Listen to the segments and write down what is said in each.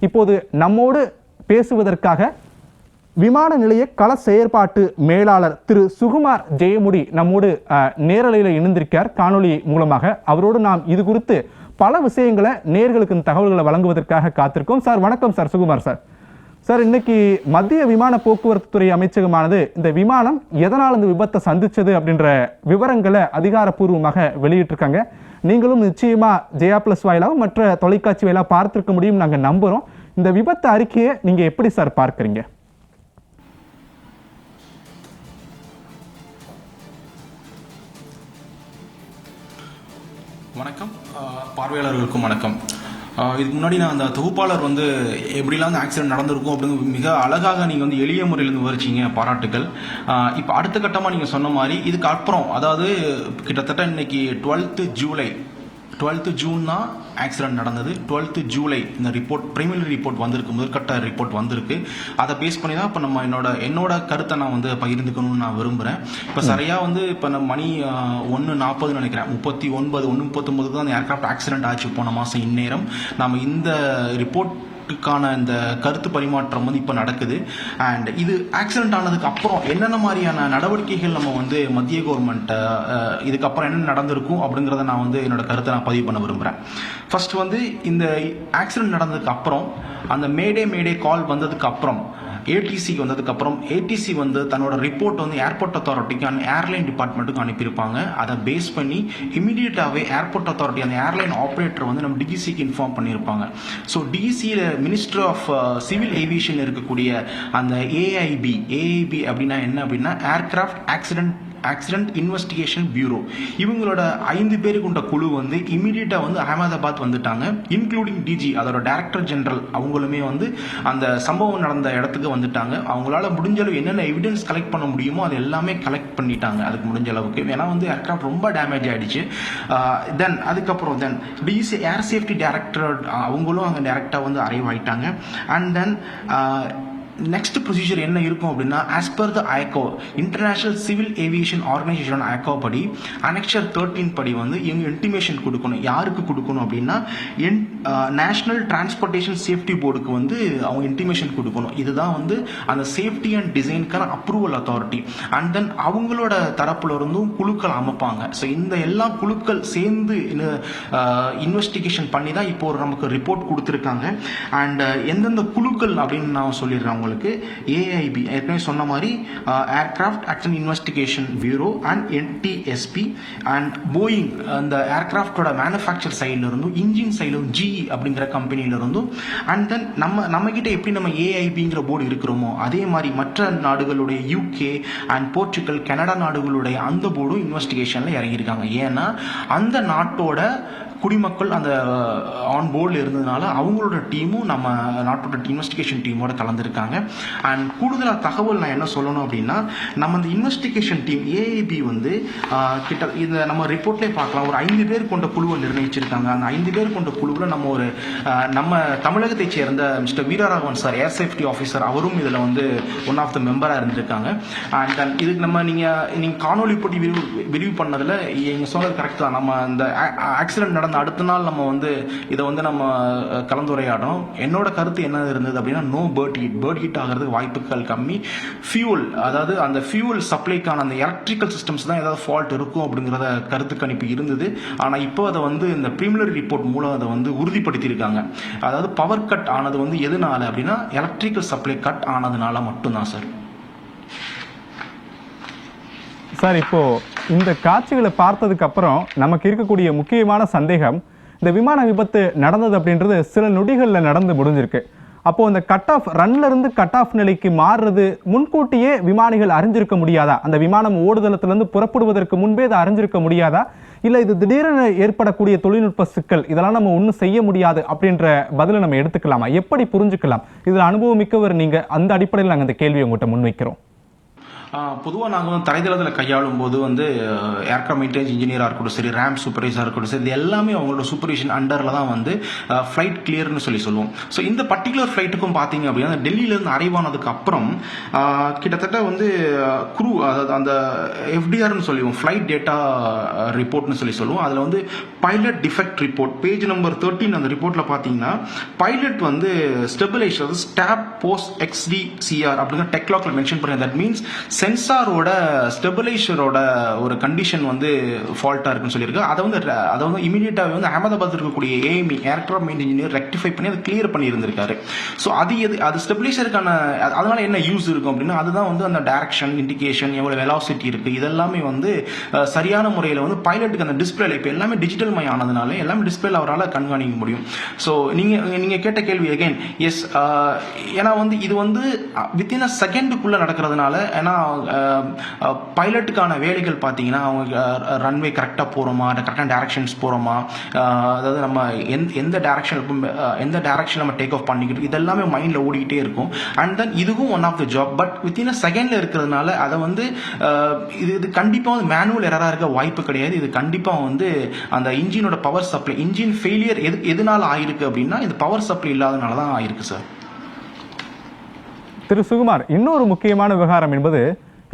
இப்போது நம்மோடு பேசுவதற்காக விமான நிலைய கள செயற்பாட்டு மேலாளர் திரு சுகுமார் ஜெயமுடி நம்மோடு நேரலையில் இணைந்திருக்கார் காணொலி மூலமாக. அவரோடு நாம் இது குறித்து பல விஷயங்களை நேர்களுக்கு தகவல்களை வழங்குவதற்காக காத்திருக்கோம். சார் வணக்கம் சார். சுகுமார் சார். சார், இன்னைக்கு மத்திய விமான போக்குவரத்து துறை அமைச்சகமானது இந்த விமானம் எதனால் இந்த விபத்தை சந்திச்சது அப்படின்ற விவரங்களை அதிகாரப்பூர்வமாக வெளியிட்டிருக்காங்க. நீங்களும் நிச்சயமா ஜெயா பிளஸ் வாயிலாகவும் மற்ற தொலைக்காட்சி வாயிலாக பார்த்திருக்க முடியும் நாங்கள் நம்புகிறோம். இந்த விபத்து அறிக்கையை நீங்கள் எப்படி சார் பார்க்குறீங்க? வணக்கம், பார்வையாளர்களுக்கும் வணக்கம். இதுக்கு முன்னாடி நான் அந்த தொகுப்பாளர் எப்படிலாம் அந்த ஆக்சிடென்ட் நடந்திருக்கும் அப்படின்னு மிக அழகாக நீங்கள் எளிய முறையில் விவரிச்சிங்க, பாராட்டுக்கள். இப்போ அடுத்த கட்டமாக நீங்கள் சொன்ன மாதிரி இதுக்கு அப்புறம், அதாவது கிட்டத்தட்ட இன்னைக்கு 12th ஜூன் தான் ஆக்சிடென்ட் நடந்தது. 12th ஜூலை இந்த ரிப்போர்ட், பிரைமரி ரிப்போர்ட் வந்திருக்கு, முதற்கட்ட ரிப்போர்ட் வந்திருக்கு. அதை பேஸ் பண்ணி தான் இப்போ நம்ம என்னோட கருத்தை நான் பகிர்ந்துக்கணும்னு நான் விரும்புகிறேன். இப்போ சரியாக இப்போ நம்ம மணி 1:40 நினைக்கிறேன், 1:39 தான் அந்த ஏர்கிராஃப்ட் ஆக்சிடென்ட் ஆச்சு போன மாதம் இந்நேரம். நம்ம இந்த ரிப்போர்ட்டுக்கான இந்த கருத்து பரிமாற்றம் இப்போ நடக்குது. அண்ட் இது ஆக்சிடென்ட் ஆனதுக்கு அப்புறம் என்னென்ன மாதிரியான நடவடிக்கைகள் நம்ம மத்திய கவர்மெண்ட் இதுக்கப்புறம் என்ன நடந்திருக்கும் அப்படிங்கிறத நான் என்னோட கருத்தை நான் பதிவு பண்ண விரும்புகிறேன். ஃபர்ஸ்ட் இந்த ஆக்சிடென்ட் நடந்ததுக்கு அப்புறம் அந்த மேடே கால் வந்ததுக்கு அப்புறம் ஏடிசிக்கு வந்ததுக்கப்புறம் ஏடிசி தன்னோட ரிப்போர்ட் ஏர்போர்ட் அத்தாரிட்டிக்கு அண்ட் ஏர்லைன் டிபார்ட்மெண்ட்டுக்கு அனுப்பியிருப்பாங்க. அதை பேஸ் பண்ணி இமீடியட்டாகவே ஏர்போர்ட் அத்தாரிட்டி அந்த ஏர்லைன் ஆப்ரேட்டர் நம்ம டிஜிசிக்கு இன்ஃபார்ம் பண்ணியிருப்பாங்க. ஸோ டிஜிசியில் மினிஸ்டர் ஆஃப் சிவில் ஏவியேஷன் இருக்கக்கூடிய அந்த ஏஐபி அப்படின்னா என்ன அப்படின்னா ஏர்கிராஃப்ட் ஆக்சிடென்ட் இன்வெஸ்டிகேஷன் பியூரோ, இவங்களோட 5 பேர் கொண்ட குழு இமீடியட்டா அகமதாபாத் வந்துட்டாங்க. இன்க்ளூடிங் டிஜி, அதோட டைரக்டர் ஜெனரல், அவங்களுமே அந்த சம்பவம் நடந்த இடத்துக்கு வந்துட்டாங்க. அவங்களால முடிஞ்ச அளவு என்னென்ன எவிடன்ஸ் கலெக்ட் பண்ண முடியுமோ அது எல்லாமே கலெக்ட் பண்ணிட்டாங்க அதுக்கு முடிஞ்ச அளவுக்கு. ஏன்னா ஏர்கிராஃப்ட் ரொம்ப டேமேஜ் ஆயிடுச்சு. அதுக்கப்புறம் டிஜி ஏர் சேஃப்டி டைரக்டர் அவங்களும் அங்கே டைரக்டா அரைவ் ஆயிட்டாங்க. அண்ட் தென் நெக்ஸ்ட் ப்ரொசீஜர் என்ன இருக்கும் அப்படின்னா, as per the ICAO, international civil aviation organisation ICAO படி அனெக்சர் 13 படி இவங்க இன்டிமேஷன் கொடுக்கணும். யாருக்கு கொடுக்கணும் அப்படின்னா நேஷனல் டிரான்ஸ்போர்ட்டேஷன் சேஃப்டி போர்டுக்கு அவங்க இன்டிமேஷன் கொடுக்கணும். இதுதான் அந்த சேஃப்டி அண்ட் டிசைனுக்கான அப்ரூவல் அத்தாரிட்டி. அண்ட் தென் அவங்களோட தரப்புல இருந்தும் குழுக்கள் அமைப்பாங்க. ஸோ இந்த எல்லா குழுக்கள் சேர்ந்து இன்வெஸ்டிகேஷன் பண்ணி தான் இப்போ நமக்கு ரிப்போர்ட் கொடுத்துருக்காங்க. அண்ட் எந்தெந்த குழுக்கள் அப்படின்னு நான் சொல்லிடுறேன் உங்களுக்கு. ஏஐபி ஏற்கனவே சொன்ன மாதிரி aircraft accident investigation bureau and என்டிஎஸ்பி and Boeing, அந்த ஏர்கிராஃப்டோட மேனுஃபேக்சர் சைட்ல இருந்தும் இன்ஜின் சைட்ல ஜிஇ அப்படிங்கிற கம்பெனில இருந்தும், அண்ட் தென் நம்ம கிட்ட எப்படி நம்ம ஏஐபிங்கிற போர்டு இருக்கிறோமோ அதே மாதிரி மற்ற நாடுகளுடைய யூகே அண்ட் போர்ச்சுகல், கனடா நாடுகளுடைய அந்த போர்டும் இன்வெஸ்டிகேஷன்ல இறங்கியிருக்காங்க. ஏன்னா அந்த நாட்டோட குடிமக்கள் அந்த ஆன் போர்டில் இருந்ததுனால அவங்களோட டீமும் நம்ம நாட்டோட இன்வெஸ்டிகேஷன் டீமோட கலந்துருக்காங்க. அண்ட் கூடுதலாக தகவல் நான் என்ன சொல்லணும் அப்படின்னா, நம்ம இந்த இன்வெஸ்டிகேஷன் டீம் ஏஐபி கிட்ட இந்த நம்ம ரிப்போர்ட்லேயே பார்க்கலாம், ஒரு 5 பேர் கொண்ட குழுவை நிர்ணயிச்சிருக்காங்க. அந்த 5 பேர் கொண்ட குழுவில் நம்ம தமிழகத்தை சேர்ந்த மிஸ்டர் வீரராகவன் சார், ஏர் சேஃப்டி ஆஃபீஸர், அவரும் இதில் ஒன் ஆஃப் த மெம்பராக இருந்திருக்காங்க. அண்ட் தென் இதுக்கு நீங்கள் காணொலி போட்டி விரிவு பண்ணதில் நீங்கள் சொன்னது கரெக்ட் தான். நம்ம இந்த ஆக்சிடென்ட் நடந்த அடுத்த நாள் நம்ம இதை நம்ம கலந்துரையாடணும். என்னோட கருத்து என்ன இருந்தது அப்படின்னா, நோ பேர்ட் ஹீட் ஆகிறதுக்கு வாய்ப்புகள் கம்மி. ஃபியூல், அதாவது அந்த ஃபியூல் சப்ளைக்கான அந்த எலக்ட்ரிக்கல் சிஸ்டம்ஸ் தான் ஏதாவது ஃபால்ட் இருக்கும் அப்படிங்கிறத கருத்து கணிப்பு இருந்தது. ஆனால் இப்போ அதை இந்த பிரிமினரி ரிப்போர்ட் மூலம் அதை உறுதிப்படுத்தியிருக்காங்க. அதாவது பவர் கட் ஆனது எதனால அப்படின்னா எலக்ட்ரிக்கல் சப்ளை கட் ஆனதுனால மட்டும்தான் சார். சார், இப்போ இந்த காட்சிகளை பார்த்ததுக்கு அப்புறம் நமக்கு இருக்கக்கூடிய முக்கியமான சந்தேகம், இந்த விமான விபத்து நடந்தது அப்படின்றது சில நொடிகளில் நடந்து முடிஞ்சிருக்கு. அப்போ இந்த கட் ஆஃப் ரன்ல இருந்து கட் ஆஃப் நிலைக்கு மாறுறது முன்கூட்டியே விமானிகள் அறிஞ்சிருக்க முடியாதா? அந்த விமானம் ஓடுதளத்திலிருந்து புறப்படுவதற்கு முன்பே அதை அறிஞ்சிருக்க முடியாதா? இல்லை இது திடீரென ஏற்படக்கூடிய தொழில்நுட்ப சிக்கல், இதெல்லாம் நம்ம ஒன்றும் செய்ய முடியாது அப்படின்ற பதிலை நம்ம எடுத்துக்கலாமா? எப்படி புரிஞ்சுக்கலாம்? இதில் அனுபவம் மிக்கவர் நீங்கள், அந்த அடிப்படையில் நாங்கள் இந்த கேள்வியை உங்கள்கிட்ட முன்வைக்கிறோம். பொதுவாக நாங்கள் வந்து தரைதளத்தில் கையாளும் போது வந்து ஏர்க்ராஃப்ட் மெயின்டெனன்ஸ் இன்ஜினியராக இருக்கட்டும் சரி, ரேம் சூப்பர்வைசராக இருக்கட்டும் சரி, இது எல்லாமே அவங்களோட சூப்பர்விஷன் அண்டரில் தான் வந்து ஃப்ளைட் கிளியர்னு சொல்லுவோம். ஸோ இந்த பர்டிகுலர் ஃப்ளைட்டுக்கும் பார்த்தீங்க அப்படின்னா டெல்லியிலேருந்து அரைவ் ஆனதுக்கு அப்புறம் கிட்டத்தட்ட வந்து குரூ, அதாவது அந்த எஃப்டிஆர்னு சொல்லுவோம், ஃப்ளைட் டேட்டா ரிப்போர்ட்னு சொல்லுவோம். அதில் வந்து pilot defect report page number 13 அந்த ரிப்போர்ட்டில் பார்த்தீங்கன்னா பைலட் வந்து ஸ்டெபிலைசர் ஸ்டாப் போஸ்ட் XDCR அப்படிங்கிற டெக்லாக்ல மென்ஷன் பண்ணி, தட் மீன்ஸ் சென்சாரோட ஸ்டெபிலைசரோட ஒரு கண்டிஷன் வந்து ஃபால்ட்டாக இருக்குன்னு சொல்லியிருக்கு. அதை வந்து இமீடியட்டாகவே வந்து அகமதாபாத் இருக்கக்கூடிய AME aircraft maintenance engineer rectify பண்ணி அதை கிளியர் பண்ணி இருந்திருக்காரு. ஸோ அது ஸ்டெபிலைசருக்கான அதனால என்ன யூஸ் இருக்கும் அப்படின்னா அதுதான் வந்து அந்த டைரக்ஷன் இண்டிகேஷன், எவ்வளோ வெலாசிட்டி இருக்கு, இதெல்லாமே வந்து சரியான முறையில் வந்து பைலட்டுக்கு அந்த டிஸ்பிளேல இப்போ எல்லாமே டிஜிட்டல் மயம் ஆனதுனால எல்லாமே டிஸ்பிளேல அவரால் கண்காணிக்க முடியும். ஸோ நீங்க கேட்ட கேள்வி அகைன் எஸ், ஏன்னா வந்து இது வந்து வித்தின் அ செகண்டுக்குள்ள நடக்கிறதுனால, ஏன்னா பைலட்டுக்கான வேலைகள் பார்த்தீங்கன்னா அவங்க ரன்வே கரெக்டாக போகிறோமா, கரெக்டான டைரக்ஷன்ஸ் போகிறோமா, அதாவது நம்ம எந்த டைரக்ஷன் நம்ம டேக் ஆஃப் பண்ணிக்கிட்டு இதெல்லாமே மைண்டில் ஓடிக்கிட்டே இருக்கும். அண்ட் தென் இதுவும் one of the job. But within a செகண்டில் இருக்கிறதுனால அதை வந்து இது கண்டிப்பாக வந்து மேனுவல் எரராக இருக்க வாய்ப்பு கிடையாது. இது கண்டிப்பாக வந்து அந்த இன்ஜினோட பவர் சப்ளை, இன்ஜின் ஃபெயிலியர் எதனால ஆயிருக்கு அப்படின்னா இந்த பவர் சப்ளை இல்லாதனால தான் ஆயிருக்கு சார். திரு சுகுமார், இன்னொரு முக்கியமான விவகாரம் என்பது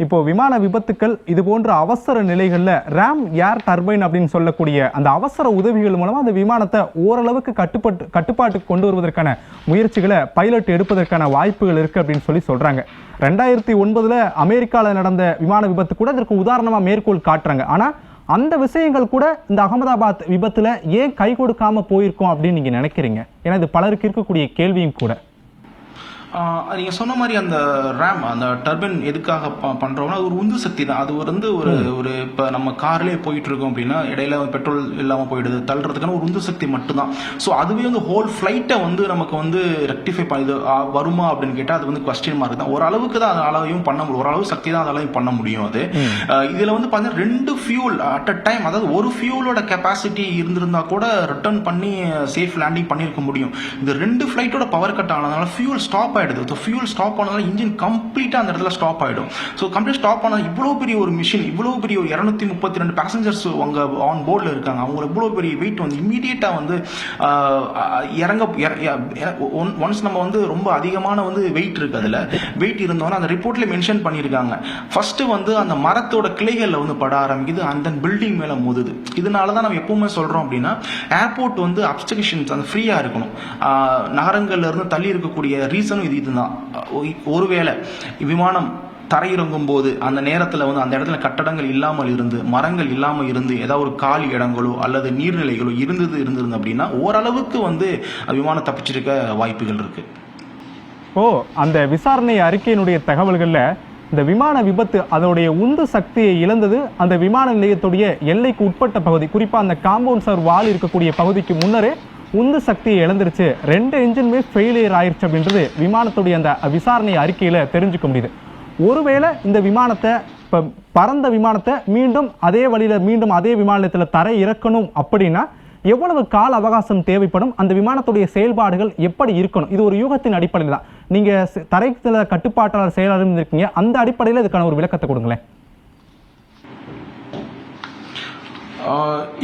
இப்போ விமான விபத்துக்கள் இது போன்ற அவசர நிலைகளில் ரேம் ஏர் டர்பைன் அப்படின்னு சொல்லக்கூடிய அந்த அவசர உதவிகள் மூலமாக அந்த விமானத்தை ஓரளவுக்கு கட்டுப்பாட்டுக்கு கொண்டு வருவதற்கான முயற்சிகளை பைலட் எடுப்பதற்கான வாய்ப்புகள் இருக்குது அப்படின்னு சொல்கிறாங்க. 2009 அமெரிக்காவில் நடந்த விமான விபத்து கூட இதற்கு உதாரணமாக மேற்கோள் காட்டுறாங்க. ஆனால் அந்த விஷயங்கள் கூட இந்த அகமதாபாத் விபத்தில் ஏன் கை கொடுக்காம போயிருக்கோம் அப்படின்னு நீங்கள் நினைக்கிறீங்க? ஏன்னா இது பலருக்கு இருக்கக்கூடிய கேள்வியும் கூட. நீங்கள் சொன்ன மாதிரி அந்த ரேம் அந்த டர்பைன் எதுக்காக பண்ணுறோம்னா அது ஒரு உந்து சக்தி தான். அது வந்து ஒரு இப்போ நம்ம கார்லேயே போயிட்டு இருக்கோம் அப்படின்னா இடையில பெட்ரோல் இல்லாமல் போயிடுது, தள்ளுறதுக்கான ஒரு உந்து சக்தி மட்டும்தான். ஸோ அதுவே வந்து ஹோல் ஃப்ளைட்டை வந்து நமக்கு வந்து ரெக்டிஃபை பண்ணி வருமா அப்படின்னு கேட்டால் அது வந்து கொஸ்டின் மார்க் தான். ஓரளவுக்கு தான் அதனாலையும் பண்ண முடியும், ஓரளவு சக்தி தான் அதனாலையும் பண்ண முடியும். அது இதில் வந்து பார்த்தீங்கன்னா 2 ஃபியூல் அட் அ டைம், அதாவது ஒரு ஃபியூலோட கெப்பாசிட்டி இருந்திருந்தா கூட ரிட்டர்ன் பண்ணி சேஃப் லேண்டிங் பண்ணியிருக்க முடியும். இந்த 2 ஃப்ளைட்டோட பவர் கட் ஆனதுனால ஃபியூல் ஸ்டாப் ஆயிடுது. ஃபியூல் ஸ்டாப் ஆனதால இன்ஜின் கம்ப்ளீட்டா அந்த இடத்துல ஸ்டாப் ஆயிடும். ஸோ கம்ப்ளீட் ஸ்டாப் ஆனது இவ்வளோ பெரிய ஒரு மிஷின், இவ்வளோ பெரிய ஒரு 232 பேசஞ்சர்ஸ் அவங்க ஆன் போர்டில் இருக்காங்க. அவங்க இவ்வளோ பெரிய வெயிட் வந்து இமீடியட்டா வந்து ஒன்ஸ் நம்ம வந்து ரொம்ப அதிகமான வந்து வெயிட் இருக்கு, அதில் வெயிட் இருந்தோன்னா அந்த ரிப்போர்ட்ல மென்ஷன் பண்ணியிருக்காங்க. ஃபர்ஸ்ட் வந்து அந்த மரத்தோட கிளைகளில் வந்து பட ஆரம்பிக்குது, அந்த பில்டிங் மேல மோதுது. இதனால தான் நம்ம எப்பவுமே சொல்றோம் அப்படின்னா ஏர்போர்ட் வந்து அப்ஸ்ட்ரக்ஷன்ஸ் அந்த ஃப்ரீயா இருக்கணும். நகரங்கள்ல இருந்து தள்ளி இருக்கக்கூடிய ரீசனும் இதுதான். ஒருவேளை விமானம் தரையிறங்கும் போது அந்த நேரத்தில் வந்து அந்த இடத்துல கட்டடங்கள் இல்லாமல் இருந்து, மரங்கள் இல்லாமல் இருந்து, ஏதாவது ஒரு காலி இடங்களோ அல்லது நீர்நிலைகளோ இருந்தது அப்படின்னா ஓரளவுக்கு வந்து விமானம் தப்பிச்சிருக்க வாய்ப்புகள் இருக்கு. அந்த விசாரணை அறிக்கையினுடைய தகவல்கள்ல இந்த விமான விபத்து அதனுடைய உந்து சக்தியை இழந்தது அந்த விமான நிலையத்துடைய எல்லைக்கு உட்பட்ட பகுதி, குறிப்பா அந்த காம்பவுண்ட் சார் வால் இருக்கக்கூடிய பகுதிக்கு முன்னரே உந்து சக்தியை இழந்துருச்சு, 2 என்ஜினுமே ஃபெயிலியர் ஆயிடுச்சு அப்படின்றது விமானத்துடைய அந்த விசாரணை அறிக்கையில தெரிஞ்சுக்க முடியுது. ஒருவேளை இந்த விமானத்தை இப்போ பறந்த விமானத்தை மீண்டும் அதே வழியில மீண்டும் அதே விமான நிலையத்தில் தரை இறக்கணும் அப்படின்னா எவ்வளவு கால அவகாசம் தேவைப்படும், அந்த விமானத்துடைய செயல்பாடுகள் எப்படி இருக்கணும்? இது ஒரு யூகத்தின் அடிப்படையில் தான். நீங்க தரைத்தள கட்டுப்பாட்டாளர் செயலாளர் இருக்கீங்க, அந்த அடிப்படையில் இதுக்கான ஒரு விளக்கத்தை கொடுங்களேன்.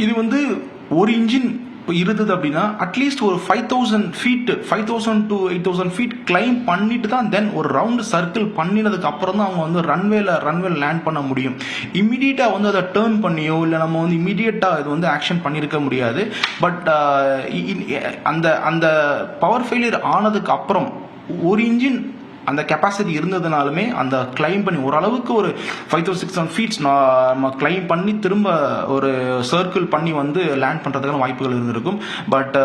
இது வந்து ஒரு இன்ஜின் இருந்தது அப்படின்னா அட்லீஸ்ட் ஒரு 5000 to 8000 ஃபீட் கிளைம் பண்ணிட்டு தான் தென் ஒரு ரவுண்ட் சர்க்கிள் பண்ணினதுக்கு அப்புறம் தான் அவங்க வந்து ரன்வேல லேண்ட் பண்ண முடியும். இமீடியட்டா வந்து அதை டேர்ன் பண்ணியோ இல்லை நம்ம வந்து இமீடியட்டா இது வந்து ஆக்ஷன் பண்ணியிருக்க முடியாது. பட் அந்த பவர் ஃபெயிலியர் ஆனதுக்கு அப்புறம் ஒரு இன்ஜின் அந்த கெப்பாசிட்டி இருந்ததுனாலுமே அந்த கிளைம் பண்ணி ஓரளவுக்கு ஒரு 5600 ஃபீட்ஸ் நம்ம கிளைம் பண்ணி திரும்ப ஒரு சர்க்கிள் பண்ணி வந்து லேண்ட் பண்ணுறதுக்கான வாய்ப்புகள் இருந்திருக்கும். பட்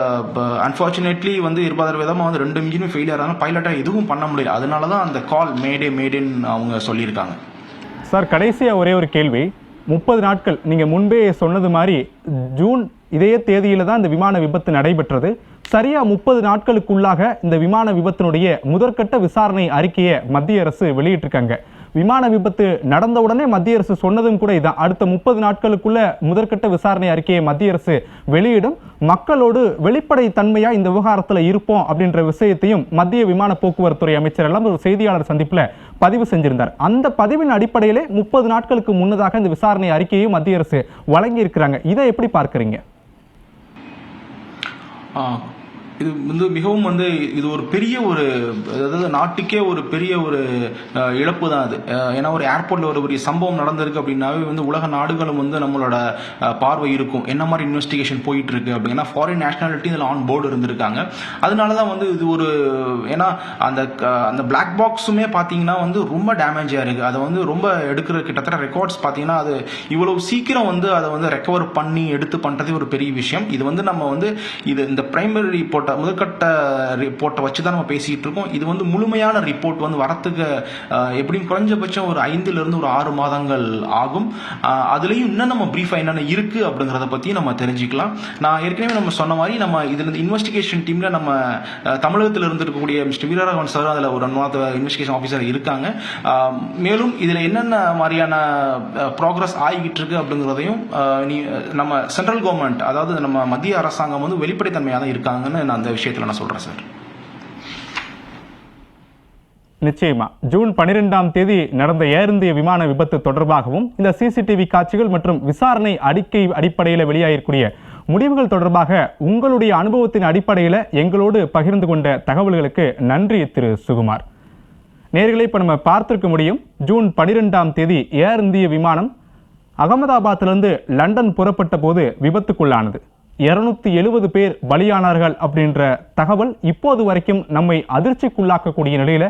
அன்ஃபார்ச்சுனேட்லி வந்து இருப்பாத விதமாக வந்து 2 இன்ஜினும் ஃபெயிலியர் ஆனால் பைலட்டாக எதுவும் பண்ண முடியல. அதனால தான் அந்த கால் மேடின்னு அவங்க சொல்லியிருக்காங்க. சார், கடைசியாக ஒரே ஒரு கேள்வி. 30 நாட்கள் நீங்கள் முன்பே சொன்னது மாதிரி ஜூன் இதே தேதியில தான் இந்த விமான விபத்து நடைபெற்றது. சரியா 30 நாட்களுக்குள்ளாக இந்த விமான விபத்தினுடைய முதற்கட்ட விசாரணை அறிக்கையை மத்திய அரசு வெளியிட்டிருக்காங்க. விமான விபத்து நடந்தவுடனே மத்திய அரசு சொன்னதும் கூட இதான், அடுத்த 30 நாட்களுக்குள்ள முதற்கட்ட விசாரணை அறிக்கையை மத்திய அரசு வெளியிடும், மக்களோடு வெளிப்படை தன்மையா இந்த விவகாரத்தில் இருப்போம் அப்படின்ற விஷயத்தையும் மத்திய விமான போக்குவரத்துறை அமைச்சர் எல்லாம் ஒரு செய்தியாளர் சந்திப்பில் பதிவு செஞ்சிருந்தார். அந்த பதிவின் அடிப்படையிலே 30 நாட்களுக்கு முன்னதாக இந்த விசாரணை அறிக்கையும் மத்திய அரசு வழங்கி இருக்கிறாங்க. இதை எப்படி பார்க்கறீங்க? இது வந்து மிகவும் வந்து இது ஒரு பெரிய ஒரு, அதாவது நாட்டுக்கே ஒரு பெரிய ஒரு இழப்பு தான் அது. ஏன்னா ஒரு ஏர்போர்ட்ல ஒரு பெரிய சம்பவம் நடந்திருக்கு அப்படின்னாவே வந்து உலக நாடுகளும் வந்து நம்மளோட பார்வை இருக்கும், என்ன மாதிரி இன்வெஸ்டிகேஷன் போயிட்டு இருக்கு அப்படின்னா. ஃபாரின் நேஷனாலிட்டி இதில் ஆன் போர்டு இருந்திருக்காங்க. அதனால தான் வந்து இது ஒரு, ஏன்னா அந்த பிளாக் பாக்ஸுமே பார்த்தீங்கன்னா வந்து ரொம்ப டேமேஜாக இருக்குது. அதை வந்து ரொம்ப எடுக்கிற கிட்டத்தட்ட ரெக்கார்ட்ஸ் பார்த்தீங்கன்னா அது இவ்வளவு சீக்கிரம் வந்து அதை வந்து ரெக்கவர் பண்ணி எடுத்து பண்ணுறதே ஒரு பெரிய விஷயம். இது வந்து நம்ம வந்து இந்த பிரைமரி ரிப்போர்ட் முதற்கட்ட ரிப்போர்ட்டை வச்சு தான் நம்ம பேசிட்டு இருக்கோம். இது வந்து முழுமையான ரிப்போர்ட் வந்து வரத்துக்கு எப்படியும் குறைஞ்சபட்சம் ஒரு 5 to 6 மாதங்கள் ஆகும். அதுலேயும் இன்னும் நம்ம பிரீஃபாக என்னென்ன இருக்கு அப்படிங்கிறத பற்றி நம்ம தெரிஞ்சுக்கலாம். நான் ஏற்கனவே நம்ம சொன்ன மாதிரி நம்ம இதில் இன்வெஸ்டிகேஷன் டீம்ல நம்ம தமிழகத்தில் இருக்கக்கூடிய மிஸ்டர் வீரராகவன் சார் அதில் ஒரு இன்வெஸ்டிகேஷன் ஆஃபீஸர் இருக்காங்க. மேலும் இதில் என்னென்ன மாதிரியான ப்ராக்ரஸ் ஆகிட்டு இருக்கு அப்படிங்கிறதையும் நம்ம சென்ட்ரல் கவர்மெண்ட், அதாவது நம்ம மத்திய அரசாங்கம் வந்து வெளிப்படைத்தன்மையாக தான் இருக்காங்கன்னு அந்த விஷயத்துல நான் சொல்றேன் சார். நிச்சயமா ஜூன் 12ஆம் தேதி நடந்த ஏர் இந்திய விமான விபத்து தொடர்பாகவும் இந்த சிசிடிவி காட்சிகள் மற்றும் விசாரணை அறிக்கை அடிப்படையில் வெளியாகிருக்கூடிய முடிவுகள் தொடர்பாக உங்களுடைய அனுபவத்தின் அடிப்படையில் எங்களோடு பகிர்ந்து கொண்ட தகவல்களுக்கு நன்றி திரு சுகுமார். நேர்களை இப்போ நம்ம பார்த்திருக்க முடியும், ஜூன் 12ஆம் தேதி ஏர் இந்திய விமானம் அகமதாபாத்திலிருந்து லண்டன் புறப்பட்ட போது விபத்துக்குள்ளானது. 270 பேர் பலியானார்கள் அப்படின்ற தகவல் இப்போது வரைக்கும் நம்மை அதிர்ச்சிக்குள்ளாக்கக்கூடிய நிலையில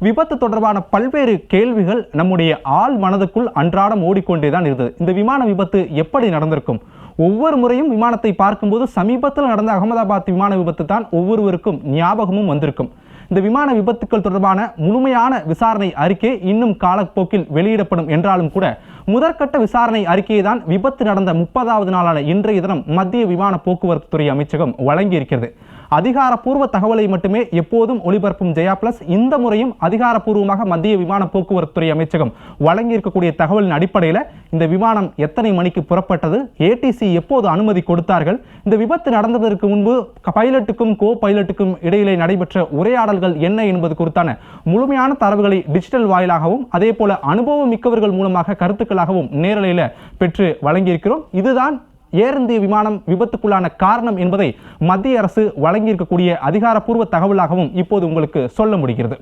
விபத்து தொடர்பான பல்வேறு கேள்விகள் நம்முடைய ஆள் மனதுக்குள் அன்றாடம் ஓடிக்கொண்டேதான் இருந்தது. இந்த விமான விபத்து எப்படி நடந்திருக்கும்? ஒவ்வொரு முறையும் விமானத்தை பார்க்கும்போது சமீபத்தில் நடந்த அகமதாபாத் விமான விபத்து தான் ஒவ்வொருவருக்கும் ஞாபகமும் வந்திருக்கும். இந்த விமான விபத்துக்கள் தொடர்பான முழுமையான விசாரணை அறிக்கை இன்னும் காலப்போக்கில் வெளியிடப்படும் என்றாலும் கூட முதற்கட்ட விசாரணை அறிக்கையை தான் விபத்து நடந்த 30வது நாளான இன்றைய தினம் மத்திய விமான போக்குவரத்து துறை அமைச்சகம் வழங்கியிருக்கிறது. அதிகாரப்பூர்வ தகவலை மட்டுமே எப்போதும் ஒளிபரப்பும் ஜெயா பிளஸ் இந்த முறையும் அதிகாரப்பூர்வமாக மத்திய விமான போக்குவரத்து துறை அமைச்சகம் வழங்கியிருக்கக்கூடிய தகவலின் அடிப்படையில் இந்த விமானம் எத்தனை மணிக்கு புறப்பட்டது, ஏடிசி எப்போது அனுமதி கொடுத்தார்கள், இந்த விபத்து நடந்ததற்கு முன்பு பைலட்டுக்கும் கோ பைலட்டுக்கும் இடையிலே நடைபெற்ற உரையாடல்கள் என்ன என்பது குறித்தான முழுமையான தரவுகளை டிஜிட்டல் வாயிலாகவும் அதே போல அனுபவம் மிக்கவர்கள் மூலமாக கருத்துக்களாகவும் நேரலையில் பெற்று வழங்கியிருக்கிறோம். இதுதான் ஏர் இந்திய விமானம் விபத்துக்குள்ளான காரணம் என்பதை மத்திய அரசு வழங்கியிருக்கக்கூடிய அதிகாரப்பூர்வ தகவலாகவும் இப்போது உங்களுக்கு சொல்ல முடிகிறது.